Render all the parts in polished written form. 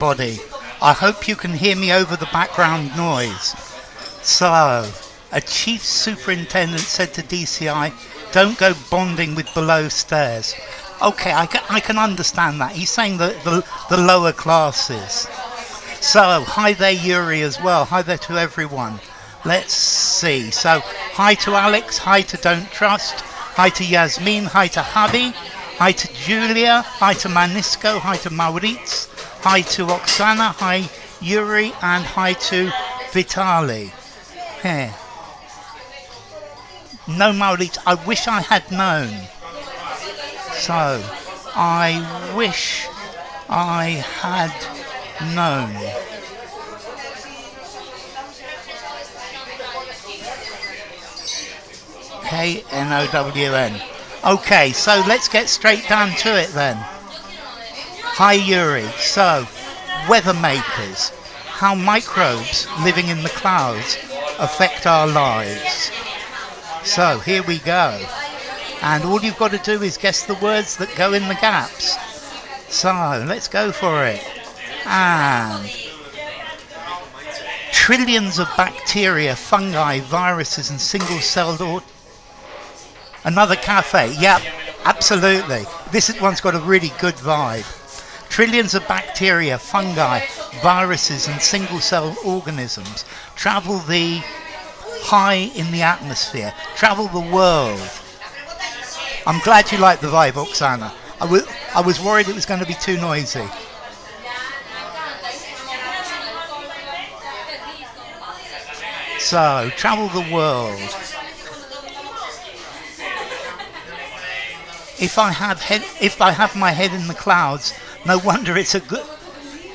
Body. I hope you can hear me over the background noise. So, a chief superintendent said to DCI, don't go bonding with below stairs. Okay, I can understand that. He's saying the lower classes. So, hi there Yuri as well. Hi there to everyone. Let's see. So, hi to Alex, hi to Don't Trust, hi to Yasmin, hi to Javi, hi to Julia, hi to Manisco, hi to Maurits, hi to Oksana, hi Yuri, and hi to Vitali. Here. No Maurits, I wish I had known. So, I wish I had known. Known. Okay, so let's get straight down to it then. Hi Yuri. So, weather makers. How microbes living in the clouds affect our lives. So, here we go. And all you've got to do is guess the words that go in the gaps. So, let's go for it. And trillions of bacteria, fungi, viruses and single-celled Another cafe. Yep, absolutely. This one's got a really good vibe. Trillions of bacteria, fungi, viruses and single-celled organisms travel the high in the atmosphere, travel the world. I'm glad you like the vibe, Oksana. I was worried it was going to be too noisy. So, travel the world. If I have my head in the clouds, no wonder it's a good.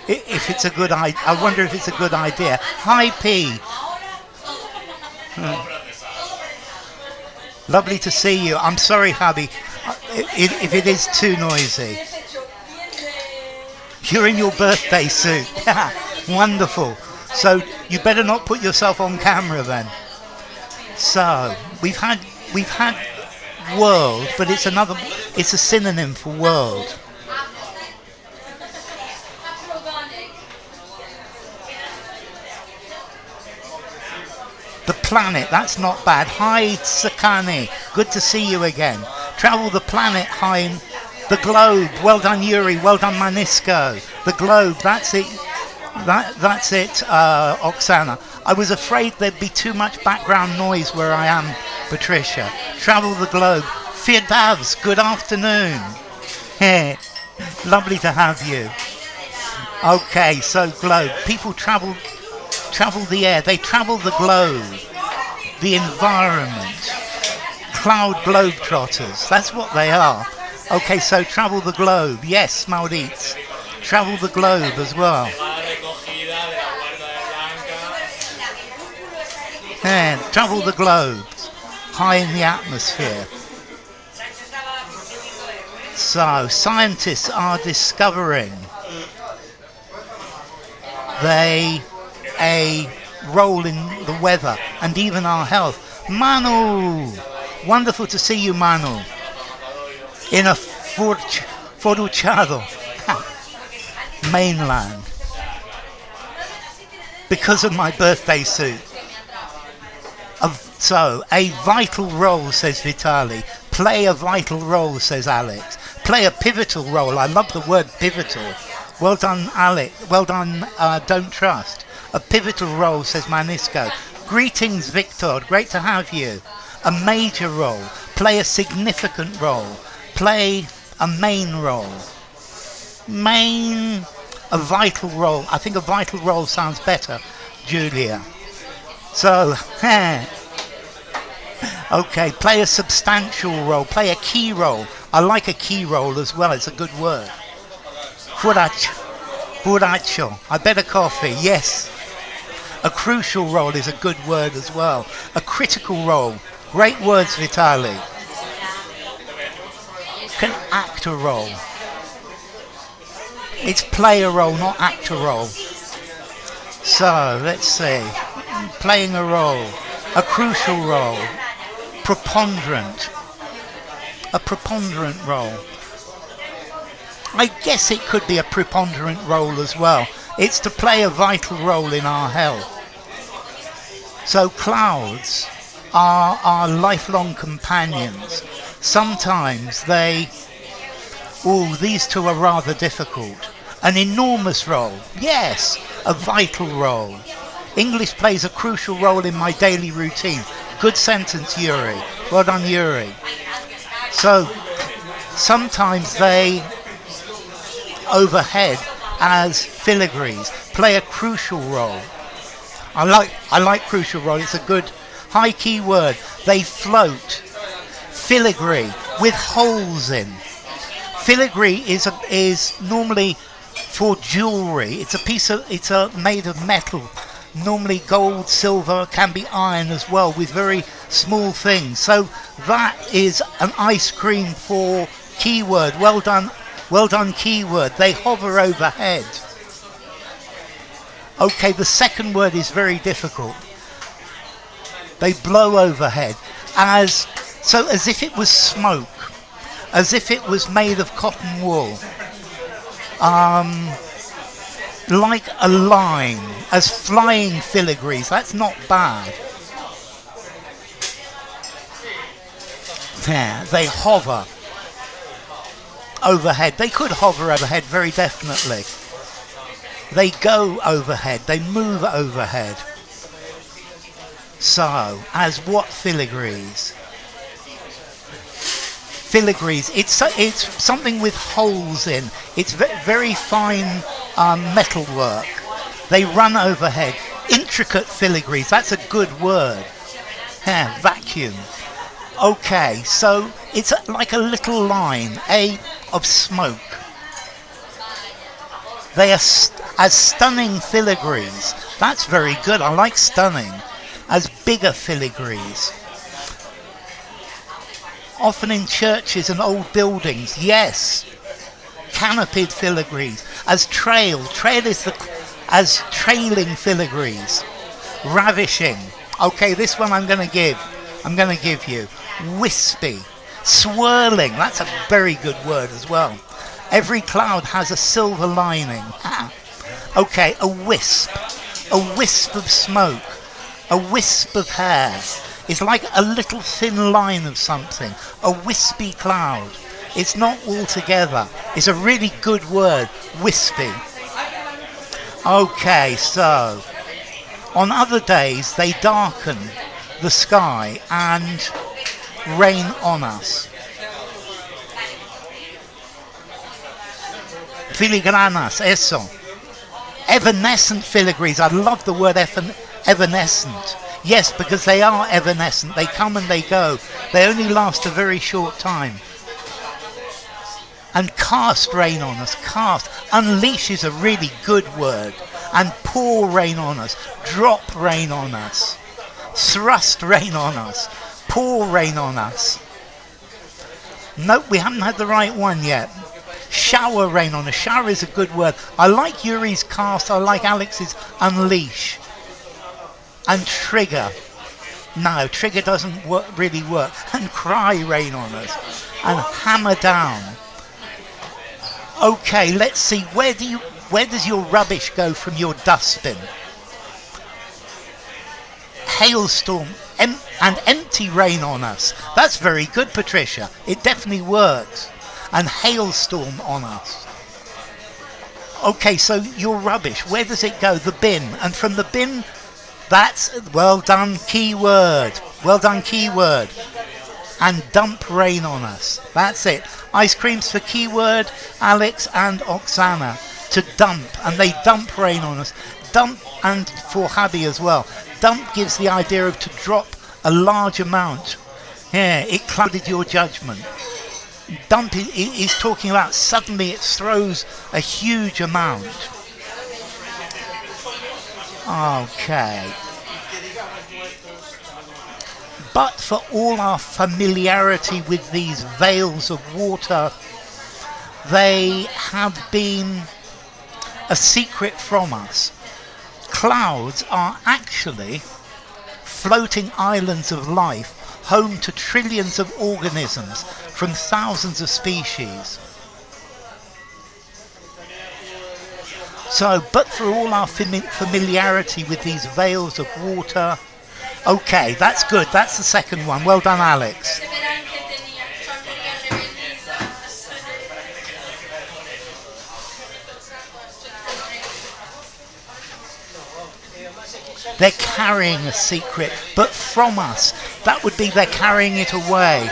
If it's a good idea, I wonder if it's a good idea. Hi P. Lovely to see you. I'm sorry, hubby, if it is too noisy. You're in your birthday suit. Wonderful. So you better not put yourself on camera then. So we've had world, but it's a synonym for world. The planet, that's not bad. Hi Sakani, good to see you again. Travel the planet high in the globe. Well done Yuri, well done Manisco. The globe, that's it. That's it, Oksana. I was afraid there'd be too much background noise where I am, Patricia. Travel the globe. Firdavs, good afternoon. Hey, lovely to have you. Okay, so globe. People travel the air. They travel the globe, the environment. Cloud globetrotters. That's what they are. Okay, so travel the globe. Yes, Maurits. Travel the globe as well. Yeah, travel the globe, high in the atmosphere. So, scientists are discovering a role in the weather and even our health. Manu! Wonderful to see you, Manu. In a Foruchado mainland. Because of my birthday suit. So, a vital role, says Vitali. Play a vital role, says Alex. Play a pivotal role. I love the word pivotal. Well done, Alex. Well done, Don't Trust. A pivotal role, says Manisco. Greetings, Victor. Great to have you. A major role. Play a significant role. Play a main role. A vital role. I think a vital role sounds better, Julia. So, okay, play a substantial role, play a key role. I like a key role as well, it's a good word. Buracho, I bet a coffee, yes. A crucial role is a good word as well. A critical role, great words, Vitali. Can act a role. It's play a role, not act a role. So, let's see. Playing a role, a crucial role, preponderant, a preponderant role. I guess it could be a preponderant role as well. It's to play a vital role in our health. So clouds are our lifelong companions. Sometimes these two are rather difficult. An enormous role, yes, a vital role. English plays a crucial role in my daily routine. Good sentence, Yuri. Well done, Yuri. So sometimes they overhead as filigrees play a crucial role. I like crucial role. It's a good high key word. They float. Filigree with holes in. Filigree is normally for jewelry. It's made of metal. Normally gold, silver, can be iron as well, with very small things. So that is an ice cream for keyword. Well done keyword. They hover overhead. Okay, the second word is very difficult. They blow overhead as if it was smoke, as if it was made of cotton wool. Like a line, as flying filigrees. That's not bad. There, they hover overhead. They could hover overhead, very definitely. They go overhead. They move overhead. So, as what filigrees? Filigrees. It's something with holes in. It's very fine metal work. They run overhead. Intricate filigrees. That's a good word. Yeah, vacuum. Okay, so it's like a little line, of smoke. They are as stunning filigrees. That's very good. I like stunning. As bigger filigrees. Often in churches and old buildings. Yes. Canopied filigrees. As trail is as trailing filigrees. Ravishing. Okay, this one I'm going to give you. Wispy. Swirling. That's a very good word as well. Every cloud has a silver lining. Okay, a wisp. A wisp of smoke. A wisp of hair. It's like a little thin line of something. A wispy cloud. It's not all together. It's a really good word. Wispy. Okay, so on other days they darken the sky and rain on us. Filigranas, eso. Evanescent filigrees. I love the word evanescent. Yes, because they are evanescent. They come and they go. They only last a very short time. And cast rain on us. Cast. Unleash is a really good word. And pour rain on us. Drop rain on us. Thrust rain on us. Pour rain on us. Nope, we haven't had the right one yet. Shower rain on us. Shower is a good word. I like Yuri's cast. I like Alex's unleash. And trigger. No, trigger doesn't really work. And cry rain on us. And hammer down. Okay, let's see. Where does your rubbish go from your dustbin? Hailstorm and empty rain on us. That's very good, Patricia. It definitely works. And hailstorm on us. Okay, so your rubbish, where does it go? The bin. And from the bin, that's well done keyword. Well done keyword. And dump rain on us. That's it. Ice creams for keyword, Alex and Oksana. To dump. And they dump rain on us. Dump, and for Habi as well. Dump gives the idea of to drop a large amount. Yeah, it clouded your judgment. Dump is talking about suddenly it throws a huge amount. Okay. But for all our familiarity with these veils of water, they have been a secret from us. Clouds are actually floating islands of life, home to trillions of organisms from thousands of species. So, but for all our familiarity with these veils of water, okay, that's good. That's the second one. Well done, Alex. They're carrying a secret, but from us. That would be they're carrying it away.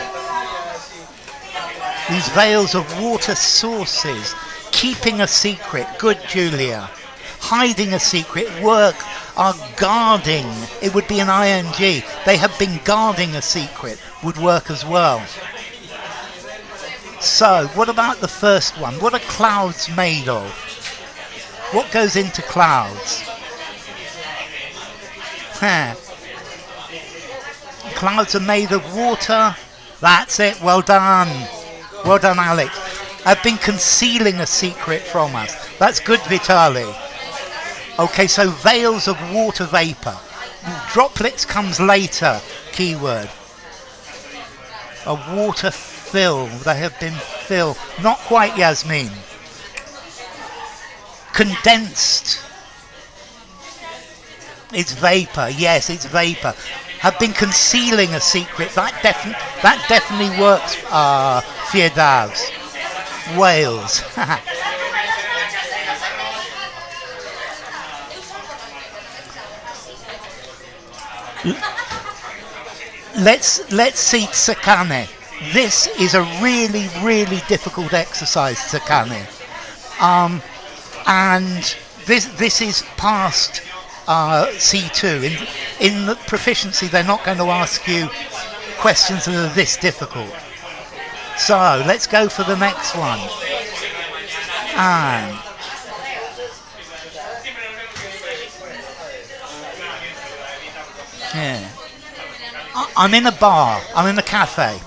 These veils of water sources, keeping a secret. Good, Julia. Hiding a secret, work, are guarding. It would be an ing. They have been guarding a secret, would work as well. So, what about the first one? What are clouds made of? What goes into clouds? Clouds are made of water. That's it. Well done. Well done, Alex. I've been concealing a secret from us. That's good, Vitali. Okay, so veils of water vapor. Droplets comes later. Keyword. A water fill. They have been filled. Not quite, Yasmin. Condensed. It's vapor. Yes, it's vapor. Have been concealing a secret. That definitely works. Fiedavs. Whales. Let's see Tsakane. This is a really, really difficult exercise, Tsakane. And this is past C2. In the proficiency, they're not going to ask you questions that are this difficult. So let's go for the next one. And yeah. I'm in a bar. I'm in a cafe.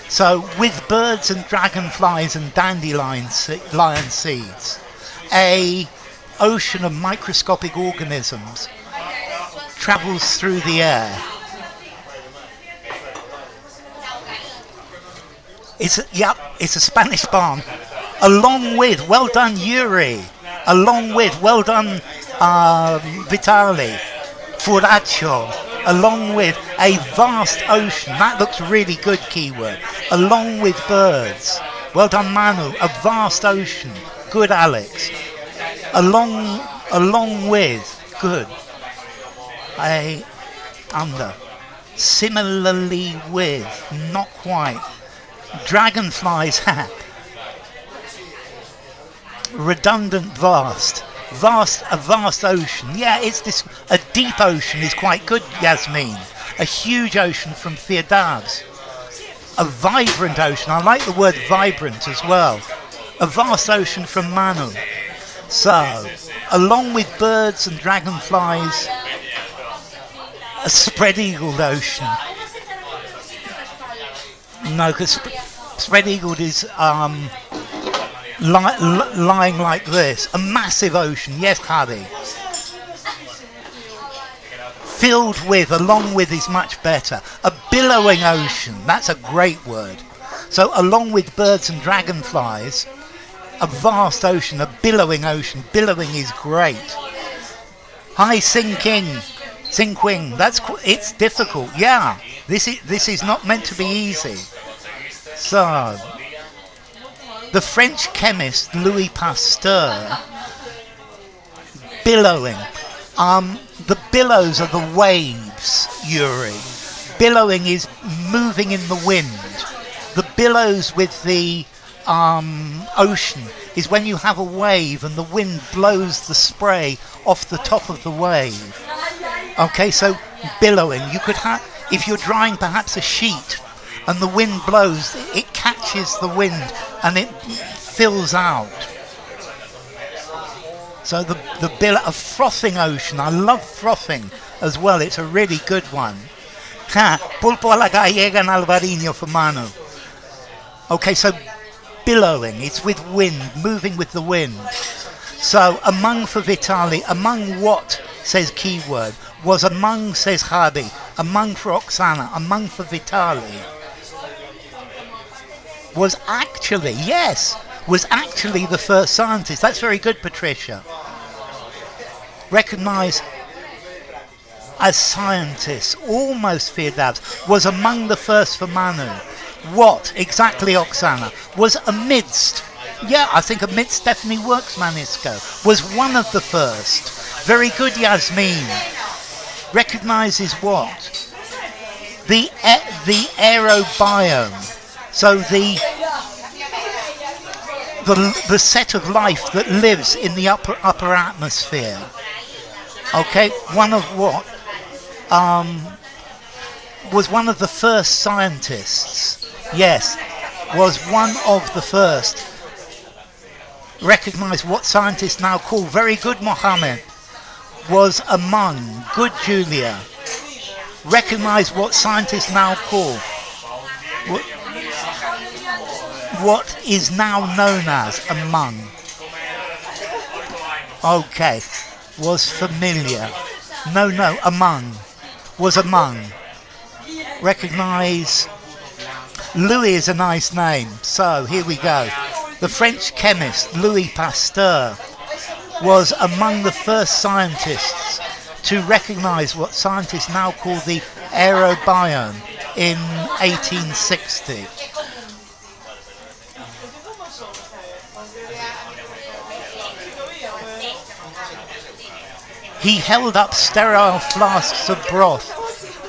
So with birds and dragonflies and dandelion seeds, a ocean of microscopic organisms travels through the air. It's a Spanish barn. Along with, well done, Yuri. Along with, well done, Vitali. Furacho. Along with a vast ocean. That looks really good, keyword. Along with birds. Well done, Manu. A vast ocean. Good, Alex. Along with, good. Under. Similarly with, not quite. Dragonflies, redundant, vast. A vast ocean. Yeah, it's this. A deep ocean is quite good, Yasmin. A huge ocean from Firdavs. A vibrant ocean. I like the word vibrant as well. A vast ocean from Manu. So, along with birds and dragonflies, a spread-eagled ocean. No, because spread-eagled is lying like this. A massive ocean. Yes, Hardy. Filled with, along with is much better. A billowing ocean. That's a great word. So, along with birds and dragonflies, a vast ocean, a billowing ocean. Billowing is great. Hi, Sinking. It's difficult. Yeah, this is not meant to be easy. So, the French chemist Louis Pasteur, billowing. The billows are the waves, Yuri. Billowing is moving in the wind. The billows with the ocean is when you have a wave and the wind blows the spray off the top of the wave. Okay, so billowing. You could have, if you're drying perhaps a sheet and the wind blows, it catches the wind and it fills out. So the billow, a frothing ocean. I love frothing as well. It's a really good one. Pulpo a la gallega en Alvarinho for Manu. Okay, so billowing. It's with wind, moving with the wind. So among for Vitali, among what, says keyword, was among, says Hardy, among for Oksana, among for Vitali. Was actually the first scientist. That's very good, Patricia. recognized as scientists, almost Filigrees, was among the first for Manu. What exactly, Oksana? Was amidst, yeah, I think amidst definitely works, Manisko, was one of the first. Very good, Yasmin. Recognizes what? The aerobiome. So the set of life that lives in the upper atmosphere. Okay, one of what? Was one of the first scientists. Yes, was one of the first. Recognize what scientists now call, very good, Mohammed. Was among, good, Julia. Recognize what scientists now call, what is now known as among. Okay, was familiar. No, among. Was among. Recognize. Louis is a nice name. So here we go. The French chemist Louis Pasteur was among the first scientists to recognize what scientists now call the aerobiome in 1860. He held up sterile flasks of broth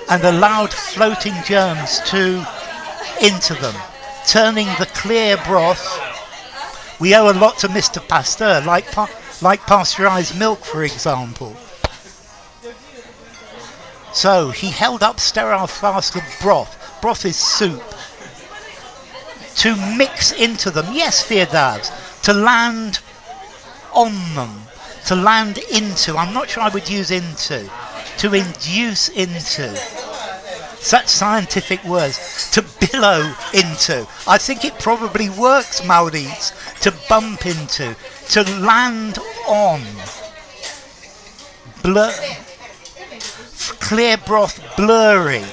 and allowed floating germs into them, turning the clear broth. We owe a lot to Mr. Pasteur, like pasteurized milk, for example. So he held up sterile flasks of broth. Broth is soup. To mix into them. Yes, Filigrees. To land on them. To land into. I'm not sure I would use into. To induce into. Such scientific words. To billow into. I think it probably works, Maurice. To bump into. To land on. Clear broth, blurry.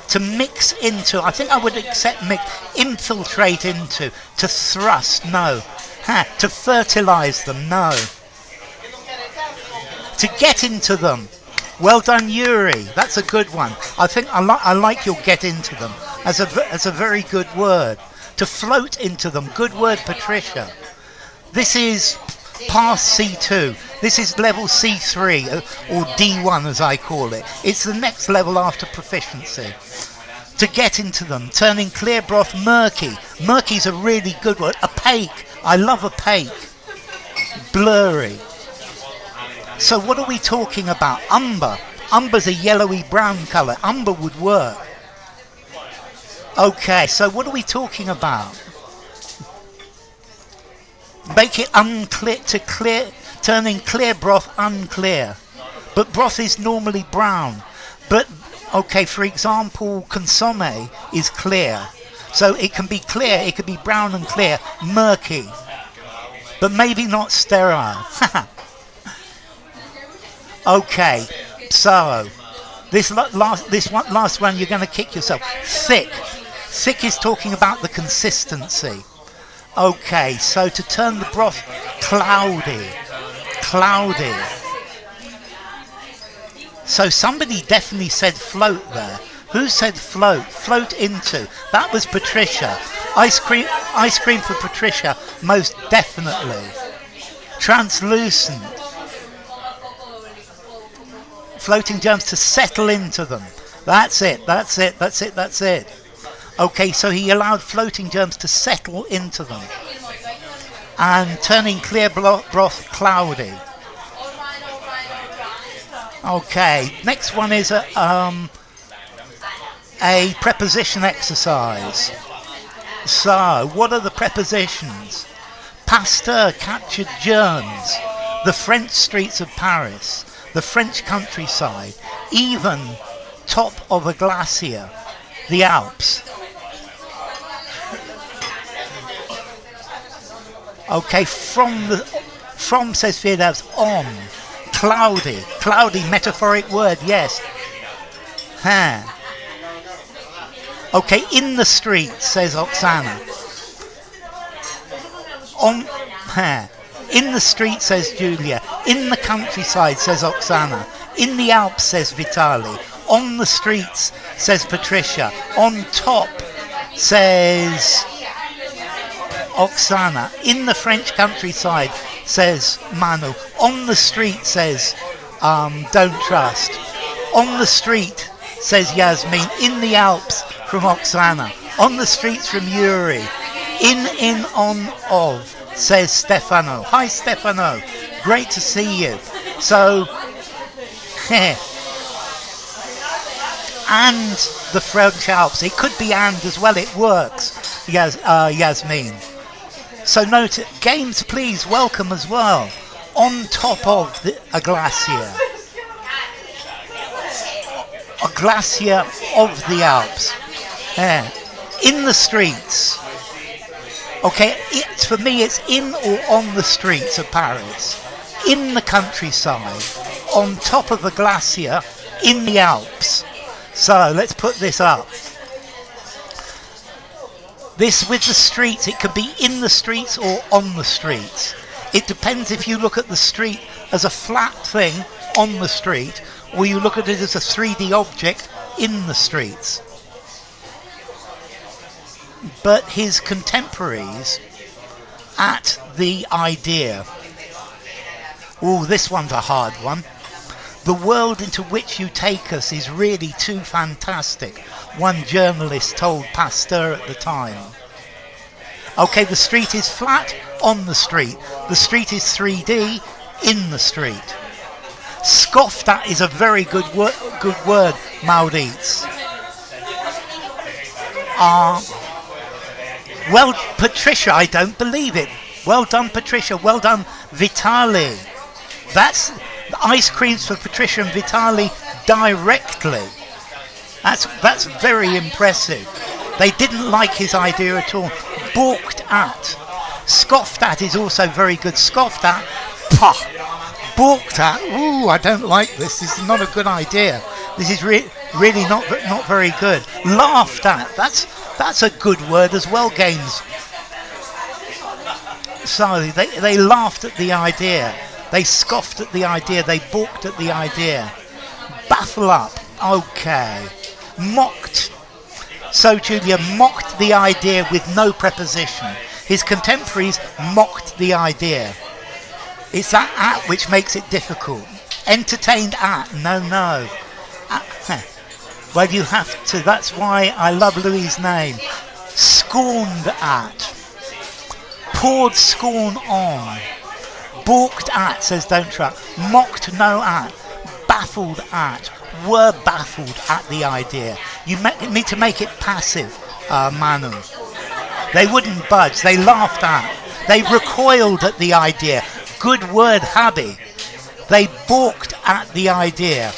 To mix into. I think I would accept mix. Infiltrate into. To thrust, no. To fertilize them, no. To get into them. Well done, Yuri. That's a good one. I think I like your get into them as a very good word. To float into them. Good word, Patricia. This is past C2. This is level C3 or D1 as I call it. It's the next level after proficiency. To get into them. Turning clear broth murky. Murky's a really good word. Opaque. I love opaque. Blurry. So what are we talking about? Umber. Umber's a yellowy brown colour. Umber would work. Okay, so what are we talking about? Make it unclear to clear, turning clear broth unclear. But broth is normally brown. But, okay, for example, consommé is clear. So it can be clear, it could be brown and clear, murky. But maybe not sterile. Okay, so this last one you're going to kick yourself. Thick. Thick is talking about the consistency. Okay, so to turn the broth cloudy. Cloudy. So somebody definitely said float there. Who said float? Float into. That was Patricia. Ice cream for Patricia, most definitely. Translucent. Floating germs to settle into them. That's it. Okay, so he allowed floating germs to settle into them. And turning clear broth cloudy. Okay, next one is a preposition exercise. So, what are the prepositions? Pasteur captured germs. The French streets of Paris. The French countryside. Even top of a glacier. The Alps. Okay, from says Filigrees, on. Cloudy, metaphoric word, yes. Okay, in the street, says Oksana. In the street, says Julia. In the countryside, says Oksana. In the Alps, says Vitali. On the streets, says Patricia. On top, says Oksana. In the French countryside, says Manu. On the street, says Don't Trust. On the street, says Yasmin. In the Alps, from Oksana. On the streets, from Yuri. In, on, of, says Stefano. Hi, Stefano. Great to see you. So, and the French Alps. It could be and as well. It works, Yasmin. So note it. Games, please, welcome as well. On top of a glacier. A glacier of the Alps. In the streets. Okay, for me it's in or on the streets of Paris. In the countryside. On top of a glacier. In the Alps. So let's put this up. This with the streets, it could be in the streets or on the streets. It depends if you look at the street as a flat thing on the street, or you look at it as a 3D object in the streets. But his contemporaries at the idea. Oh, this one's a hard one. The world into which you take us is really too fantastic, one journalist told Pasteur at the time. Okay, the street is flat on the street. The street is 3D in the street. Scoffed at is a very good word, Maurits. Well, Patricia, I don't believe it. Well done, Patricia. Well done, Vitali. That's the ice creams for Patricia and Vitali directly. That's very impressive. They didn't like his idea at all. Balked at. Scoffed at is also very good. Scoffed at. Pah. Balked at. Ooh, I don't like this. This is not a good idea. This is really not very good. Laughed at. That's a good word as well, Games. So they laughed at the idea. They scoffed at the idea. They balked at the idea. Baffle up. Okay. Mocked. So Julia mocked the idea with no preposition. His contemporaries mocked the idea. It's that at which makes it difficult. Entertained at. No. Well, you have to. That's why I love Louis' name. Scorned at. Poured scorn on. Balked at, says Don't Trust. Mocked no at. Baffled at. Were baffled at the idea. You need to make it passive, Manu. They wouldn't budge. They laughed at. They recoiled at the idea. Good word, Habi. They balked at the idea.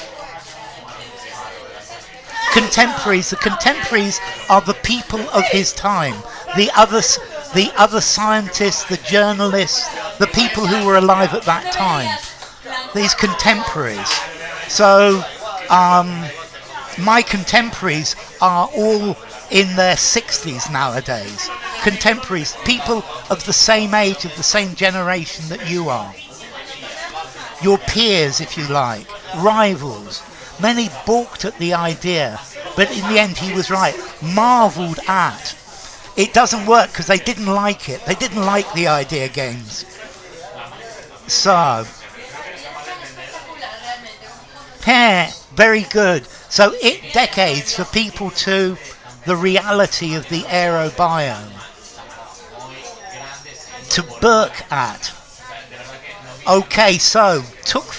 Contemporaries. The contemporaries are the people of his time. The other scientists, the journalists, the people who were alive at that time. These contemporaries. So, my contemporaries are all in their 60s nowadays. Contemporaries, people of the same age, of the same generation that you are. Your peers, if you like. Rivals. Many balked at the idea, but in the end he was right. Marvelled at. It doesn't work because they didn't like it. They didn't like the idea, Games. So, very good. So it decades for people to the reality of the aerobiome. To Burke at. Okay, so took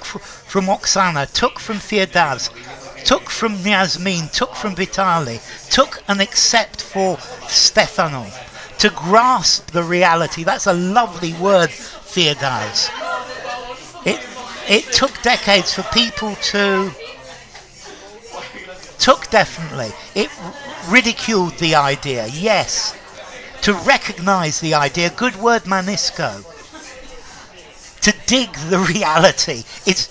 from Oksana, took from Theodaz, took from Yasmin, took from Vitali, took an accept for Stefano. To grasp the reality. That's a lovely word, Theodaz. It took decades for people to... Took definitely. It ridiculed the idea, yes. To recognise the idea. Good word, Manisco. To dig the reality. It's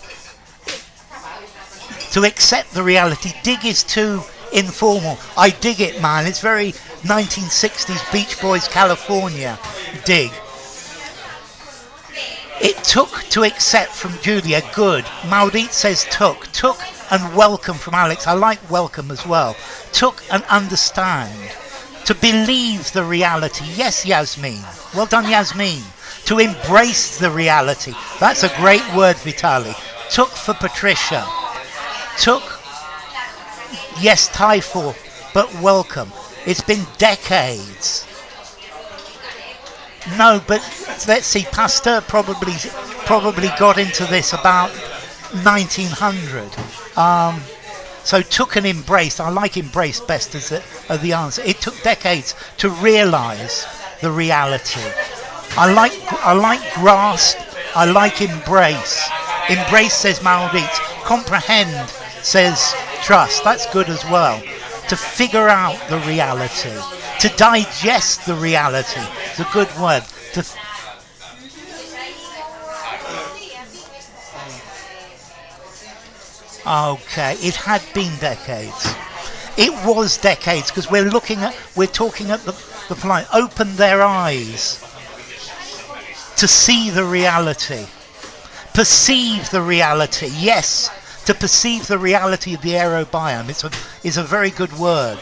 to accept the reality. Dig is too informal. I dig it, man. It's very 1960s Beach Boys, California. Dig. It took to accept from Julia. Good. Maurit says took. Took and welcome from Alex. I like welcome as well. Took and understand. To believe the reality. Yes, Yasmin. Well done, Yasmin. To embrace the reality. That's a great word, Vitali. Took for Patricia. Took, yes, Typhoon, but welcome. It's been decades. No, but let's see, Pasteur probably got into this about 1900. So took and embraced. I like embrace best as the answer. It took decades to realise the reality. I like grasp. I like embrace. Embrace says Maurit. Comprehend says trust. That's good as well. To figure out the reality. To digest the reality. It's a good word. Okay, it had been decades. It was decades because we're talking at the point. Open their eyes to see the reality, perceive the reality. Yes, to perceive the reality of the aerobiome. It's a very good word.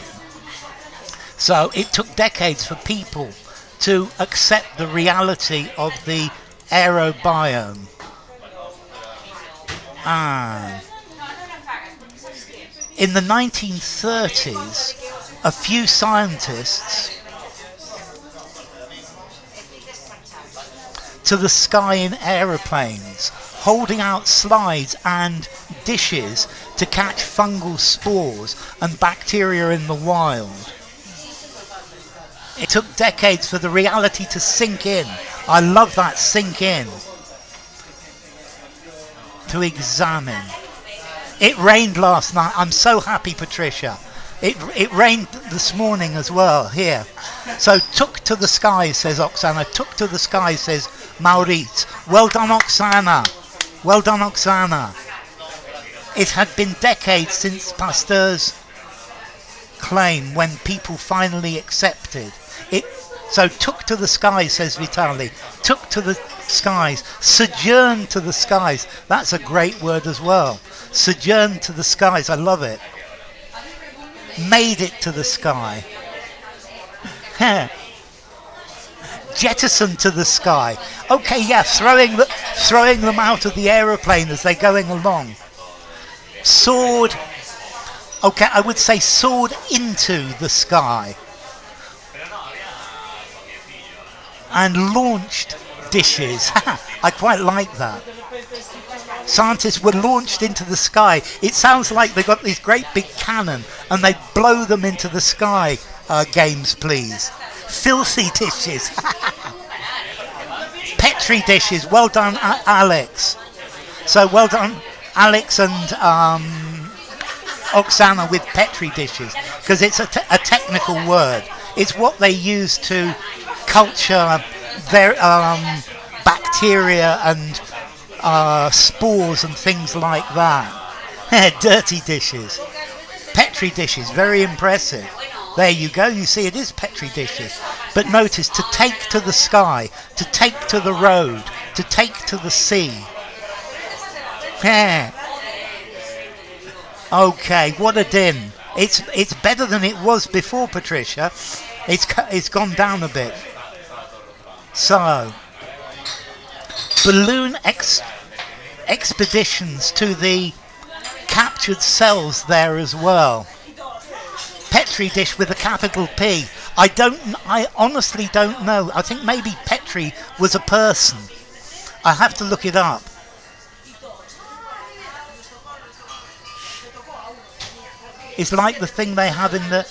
So it took decades for people to accept the reality of the aerobiome. And in the 1930s, a few scientists to the sky in aeroplanes, holding out slides and dishes to catch fungal spores and bacteria in the wild. It took decades for the reality to sink in. I love that, sink in. To examine. It rained last night. I'm so happy, Patricia. It rained this morning as well here. So took to the sky, says Oksana. Took to the sky, says Maurit. Well done, Oksana. Well done, Oksana. It had been decades since Pasteur's claim when people finally accepted it. So took to the skies, says Vitali. Took to the skies. Sojourn to the skies. That's a great word as well. Sojourn to the skies. I love it. Made it to the sky. Jettison to the sky. Okay, yeah, throwing them out of the aeroplane as they're going along. Soared. Okay, I would say soared into the sky. And launched dishes. I quite like that. Scientists were launched into the sky. It sounds like they got these great big cannon and they blow them into the sky. Games, please. Filthy dishes. Petri dishes. Well done, Alex. So well done, Alex and Oksana with Petri dishes, because it's a technical word. It's what they use to culture their bacteria and spores and things like that. Dirty dishes. Petri dishes, very impressive. There you go, you see it is Petri dishes. But notice, to take to the sky, to take to the road, to take to the sea. Okay, what a din. It's better than it was before, Patricia. It's gone down a bit. So, balloon expeditions to the captured cells there as well. Petri dish with a capital P. I honestly don't know. I think maybe Petri was a person. I have to look it up. It's like the thing they have in the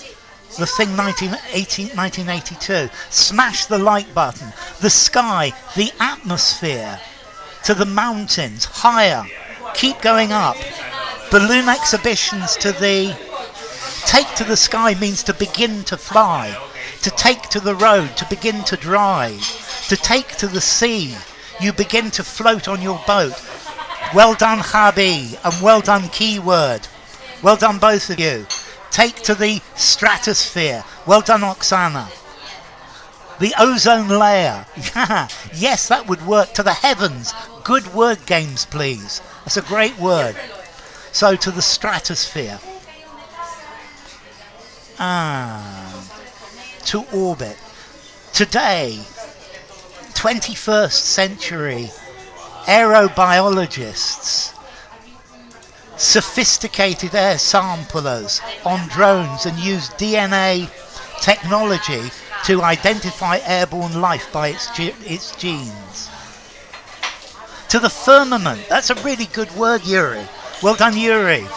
thing 1982. Smash the like button. The sky, the atmosphere, to the mountains, higher. Keep going up. Balloon exhibitions to the... Take to the sky means to begin to fly. To take to the road, to begin to drive. To take to the sea, you begin to float on your boat. Well done, Habi, and well done, keyword. Well done, both of you. Take to the stratosphere. Well done, Oksana. The ozone layer. Yes, that would work. To the heavens. Good word games, please. That's a great word. So to the stratosphere. To orbit. Today, 21st century aerobiologists, sophisticated air samplers on drones and use DNA technology to identify airborne life by its genes. To the firmament. That's a really good word, Yuri. Well done, Yuri.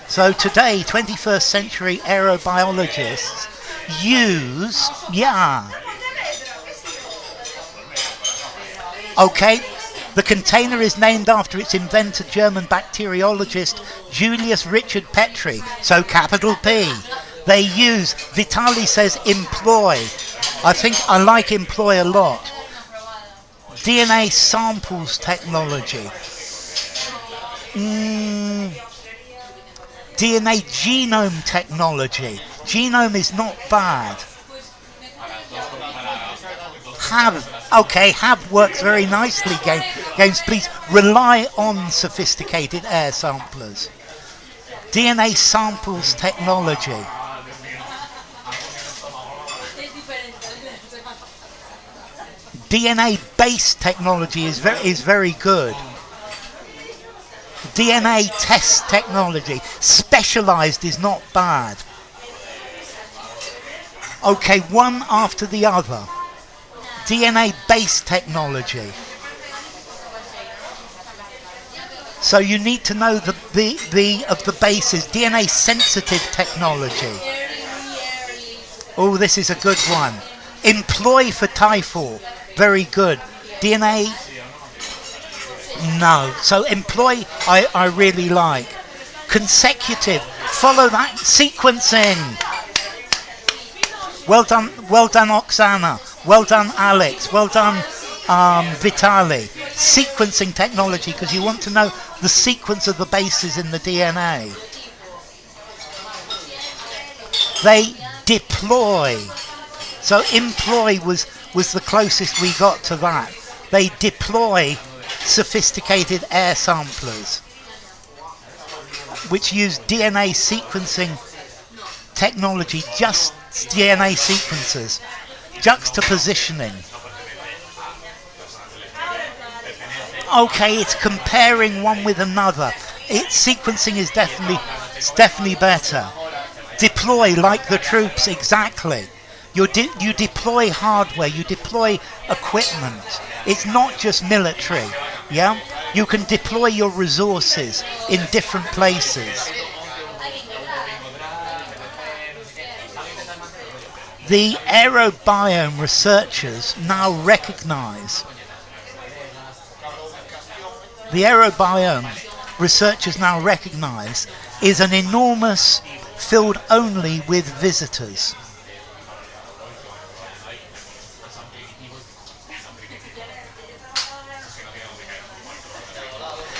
So today, 21st century aerobiologists use, okay, the container is named after its inventor, German bacteriologist Julius Richard Petri, so capital P. They use, Vitali says employ. I think I like employ a lot. DNA samples technology. DNA genome technology. Genome is not bad. Have works very nicely. Games, please rely on sophisticated air samplers. DNA samples technology. DNA-based technology is very good. DNA test technology. Specialized is not bad. Okay, one after the other. DNA-based technology. So you need to know the bases. DNA-sensitive technology. Oh, this is a good one. Employ for typhoid. Very good. DNA. No. So employ I really like. Consecutive. Follow that. Sequencing. Well done Oksana. Well done Alex. Well done Vitali. Sequencing technology, because you want to know the sequence of the bases in the DNA. They deploy. So employ was the closest we got to that. They deploy sophisticated air samplers which use DNA sequencing technology, just DNA sequences, juxtapositioning. Okay, it's comparing one with another. Sequencing is definitely better. Deploy like the troops, exactly. You deploy hardware, you deploy equipment. It's not just military, yeah? You can deploy your resources in different places. The aerobiome researchers now recognize is an enormous field only with visitors.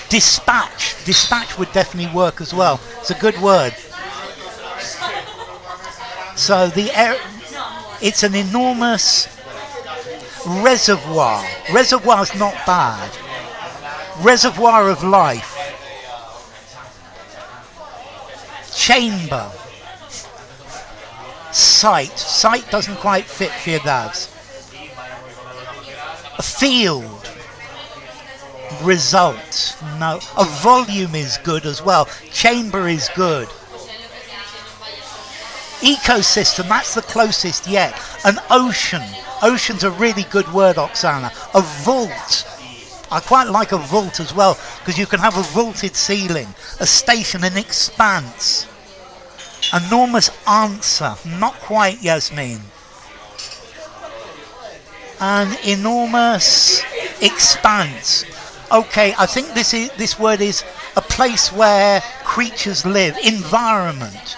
Dispatch would definitely work as well. It's a good word. So it's an enormous reservoir. Reservoir's not bad. Reservoir of life. Chamber. Site doesn't quite fit for your dads. A field. Result. No. A volume is good as well. Chamber is good. Ecosystem, that's the closest yet. An ocean. Ocean's a really good word, Oksana. A vault. I quite like a vault as well, because you can have a vaulted ceiling. A station, an expanse. Enormous answer. Not quite, Yasmin. An enormous expanse. Okay, I think this word is a place where creatures live. Environment.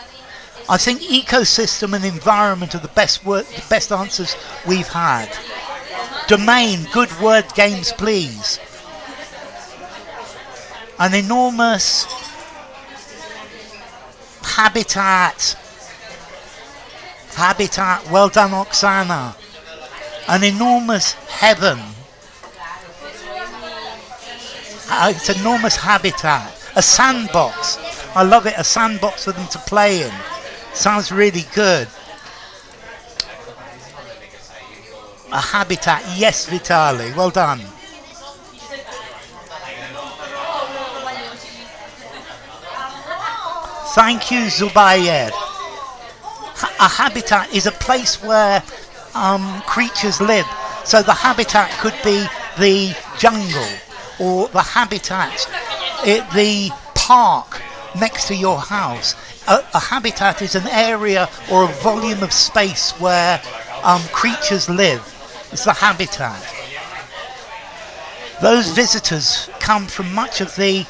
I think ecosystem and environment are the best answers we've had. Domain, good word games, please. An enormous habitat. Habitat, well done Oksana. An enormous heaven. It's enormous habitat. A sandbox. I love it, a sandbox for them to play in. Sounds really good. A habitat, yes Vitali, well done. Thank you Zubayer. A habitat is a place where creatures live. So the habitat could be the jungle, or the habitat, the park next to your house. A habitat is an area or a volume of space where creatures live. It's the habitat. Those visitors come from much of the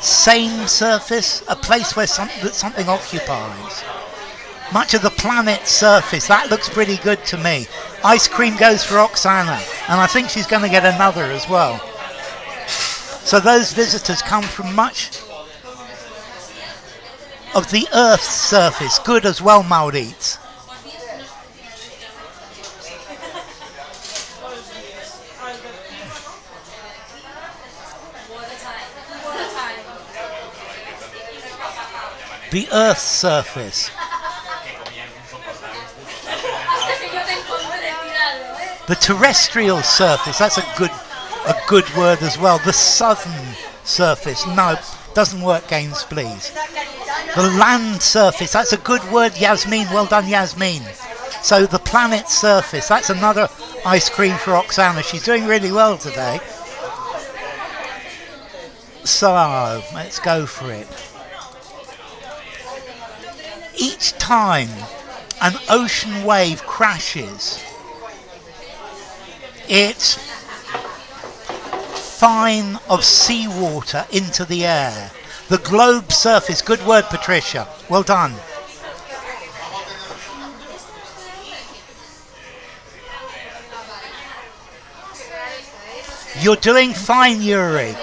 same surface, a place where something occupies. Much of the planet's surface. That looks pretty good to me. Ice cream goes for Oksana, and I think she's going to get another as well. So those visitors come from much of the Earth's surface. Good as well, Maurits. The Earth's surface. The terrestrial surface, that's a good word as well. The southern surface, no, doesn't work, games please. The land surface, that's a good word, Yasmin, well done Yasmin. So the planet's surface, that's another ice cream for Oksana, she's doing really well today. So, let's go for it. Each time an ocean wave crashes, it's fine of seawater into the air. The globe surface, good word Patricia, well done. You're doing fine Yuri,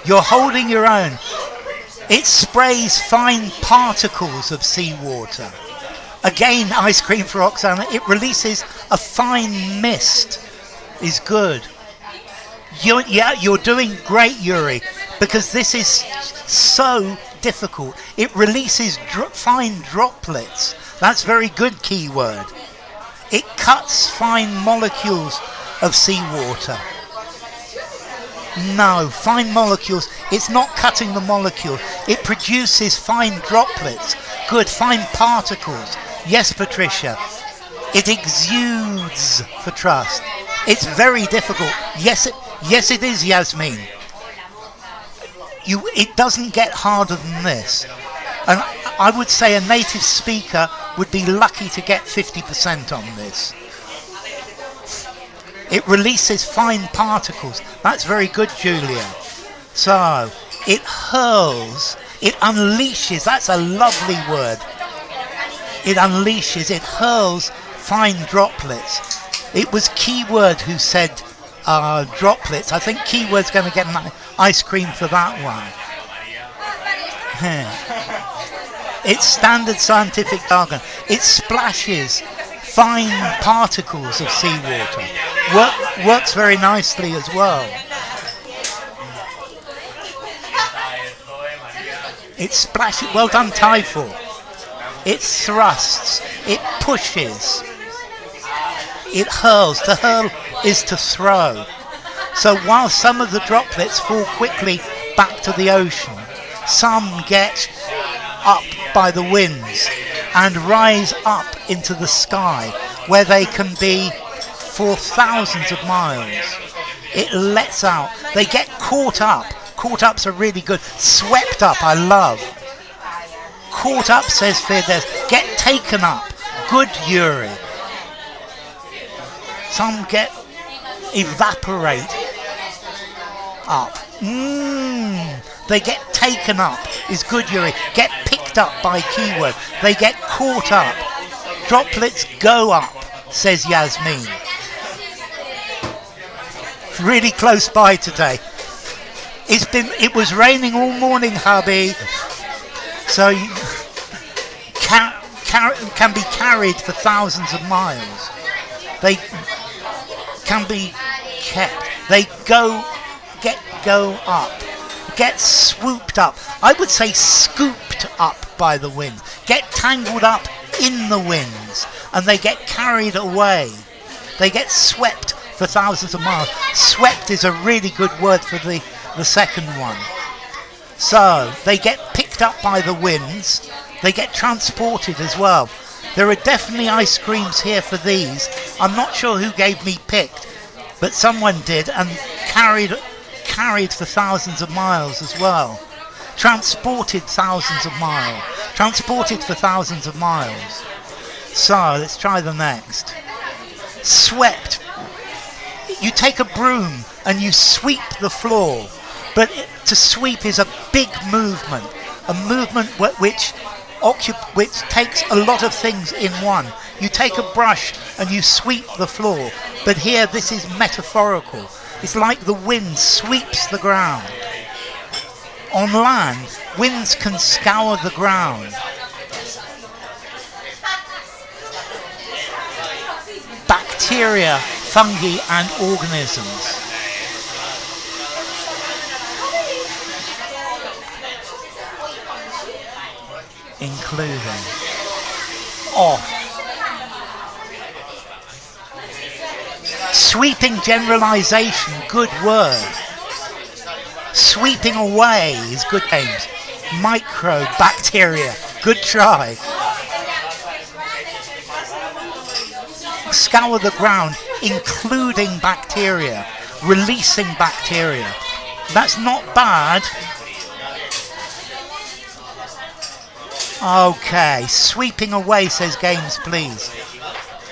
you're holding your own. It sprays fine particles of seawater. Again, ice cream for Oksana, it releases a fine mist. Is good. You're doing great, Yuri, because this is so difficult. It releases fine droplets. That's very good keyword. It cuts fine molecules of seawater. No, fine molecules. It's not cutting the molecule. It produces fine droplets. Good, fine particles. Yes, Patricia. It exudes for trust. It's very difficult. Yes, it is, Yasmin. It doesn't get harder than this. And I would say a native speaker would be lucky to get 50% on this. It releases fine particles. That's very good, Julia. So, it hurls, it unleashes. That's a lovely word. It unleashes, it hurls fine droplets. It was Keyword who said droplets. I think Keyword's going to get an ice cream for that one. It's standard scientific jargon. It splashes fine particles of seawater. Works very nicely as well. It splashes. Well done, Typhoon. It thrusts. It pushes. It hurls. To hurl is to throw. So while some of the droplets fall quickly back to the ocean, some get up by the winds and rise up into the sky, where they can be for thousands of miles. It lets out. They get caught up. Caught up's are really good. Swept up, I love. Caught up, says Fides. Get taken up. Good, Yuri. Some get evaporate up. They get taken up is good, Yuri. Get picked up by Keyword. They get caught up. Droplets go up, says Yasmin. Really close by today. It was raining all morning, hubby. So can be carried for thousands of miles. They can be kept. They go up, get swooped up. I would say scooped up by the wind. Get tangled up in the winds, and they get carried away. They get swept for thousands of miles. Swept is a really good word for the second one. So they get picked up by the winds. They get transported as well. There are definitely ice creams here for these. I'm not sure who gave me picked, but someone did, and carried for thousands of miles as well. Transported thousands of miles. Transported for thousands of miles. So let's try the next. Swept. You take a broom and you sweep the floor, but to sweep is a big movement, a movement which takes a lot of things in one. You take a brush and you sweep the floor, but here this is metaphorical. It's like the wind sweeps the ground. On land, winds can scour the ground. Bacteria, fungi and organisms. Including off. Sweeping generalization, good word. Sweeping away is good games. Microbe, bacteria, good try. Scour the ground, including bacteria, releasing bacteria. That's not bad. Okay, sweeping away, says Games Please.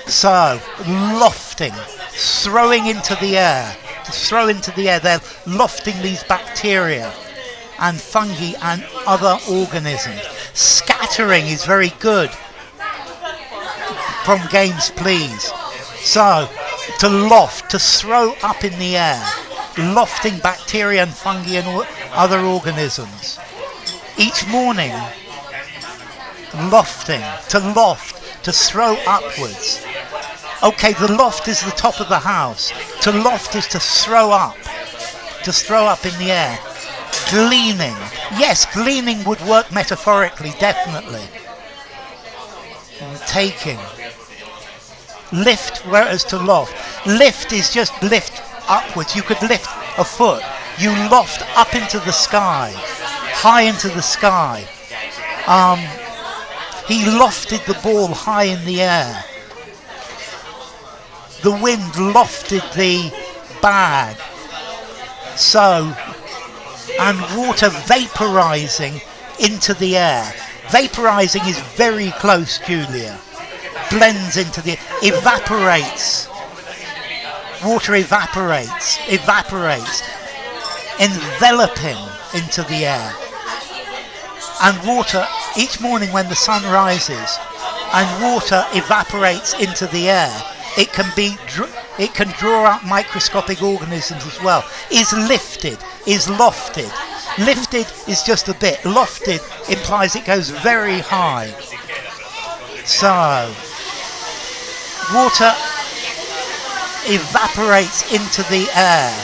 So, lofting, throwing into the air. To throw into the air, they're lofting these bacteria and fungi and other organisms. Scattering is very good from Games Please. So, to loft, to throw up in the air, lofting bacteria and fungi and other organisms. Each morning, lofting, to loft, to throw upwards. Okay, the loft is the top of the house. To loft is to throw up in the air. Gleaning. Yes, gleaning would work metaphorically, definitely. Taking. Lift, whereas to loft. Lift is just lift upwards. You could lift a foot. You loft up into the sky, high into the sky. He lofted the ball high in the air. The wind lofted the bag. So, and water vaporizing into the air. Vaporizing is very close, Julia. Blends into the, evaporates. Water evaporates, enveloping into the air. And water, each morning when the sun rises and water evaporates into the air, it can draw out microscopic organisms as well. Is lifted, is lofted. Lifted is just a bit. Lofted implies it goes very high. So, water evaporates into the air.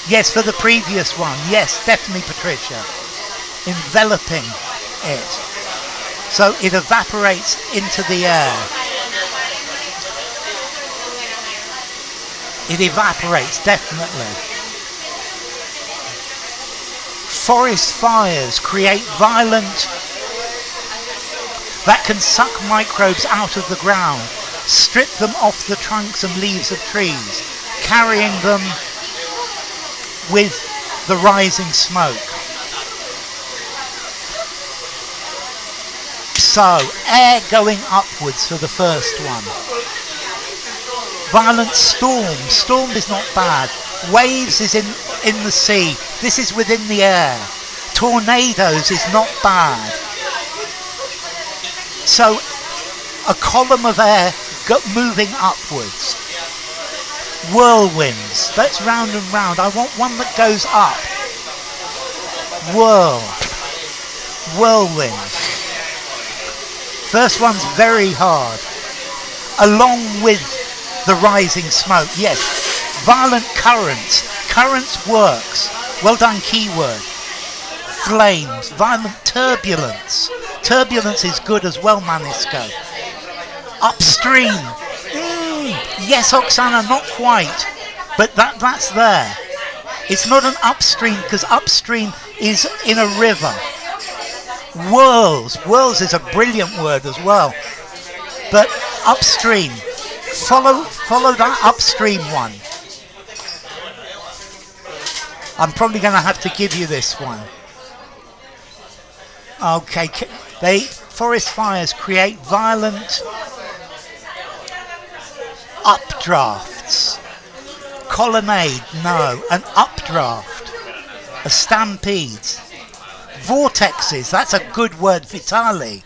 Yes, for the previous one. Yes, definitely, Patricia. Enveloping it. So it evaporates into the air. It evaporates, definitely. Forest fires create violent that can suck microbes out of the ground, strip them off the trunks and leaves of trees, carrying them with the rising smoke. So, air going upwards for the first one. Violent storm. Storm is not bad. Waves is in the sea. This is within the air. Tornadoes is not bad. So, a column of air moving upwards. Whirlwinds. That's round and round. I want one that goes up. Whirlwind. First one's very hard. Along with the rising smoke, yes. Violent currents. Currents works. Well done, keyword. Flames. Violent turbulence. Turbulence is good as well, Manisco. Upstream. Yes, Oksana, not quite. But that's there. It's not an upstream because upstream is in a river. Whirls. Whirls is a brilliant word as well. But upstream. Follow that upstream one. I'm probably going to have to give you this one. Okay. Forest fires create violent updrafts. Colonnade, no. An updraft. A stampede. Vortexes, that's a good word, Vitali.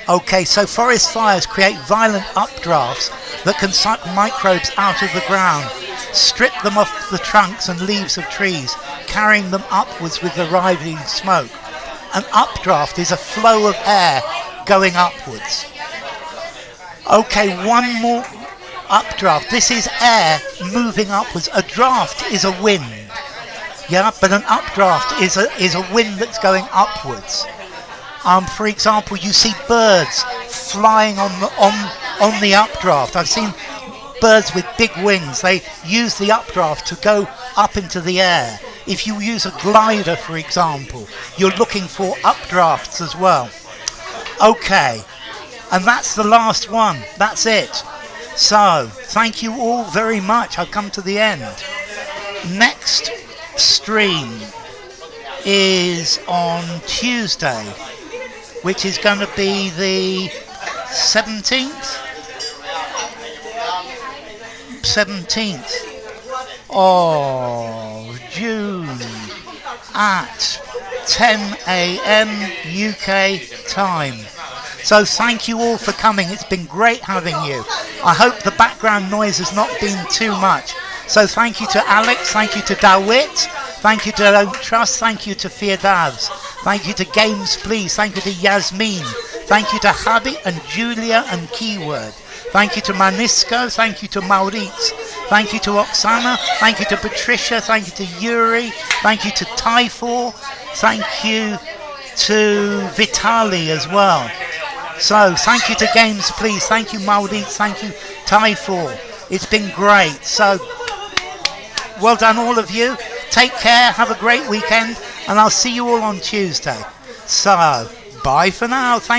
Okay, so forest fires create violent updrafts that can suck microbes out of the ground, strip them off the trunks and leaves of trees, carrying them upwards with the rising smoke. An updraft is a flow of air going upwards. Okay, one more updraft. This is air moving upwards. A draft is a wind. Yeah, but an updraft is a wind that's going upwards. For example, you see birds flying on the updraft. I've seen birds with big wings. They use the updraft to go up into the air. If you use a glider, for example, you're looking for updrafts as well. Okay, and that's the last one. That's it. So, thank you all very much. I've come to the end. Next stream is on Tuesday, which is going to be the 17th of June at 10 a.m. UK time. So thank you all for coming. It's been great having you. I hope the background noise has not been too much. So thank you to Alex, thank you to Dawit, thank you to Don't Trust, thank you to Firdavs, thank you to Games Please, thank you to Yasmin, thank you to Habi and Julia and Keyword, thank you to Manisco, thank you to Maurits, thank you to Oksana, thank you to Patricia, thank you to Yuri, thank you to Tyfor, thank you to Vitali as well. So thank you to Games Please, thank you Maurits, thank you Tyfor. It's been great. So well done all of you. Take care, have a great weekend, and I'll see you all on Tuesday. So bye for now. Thank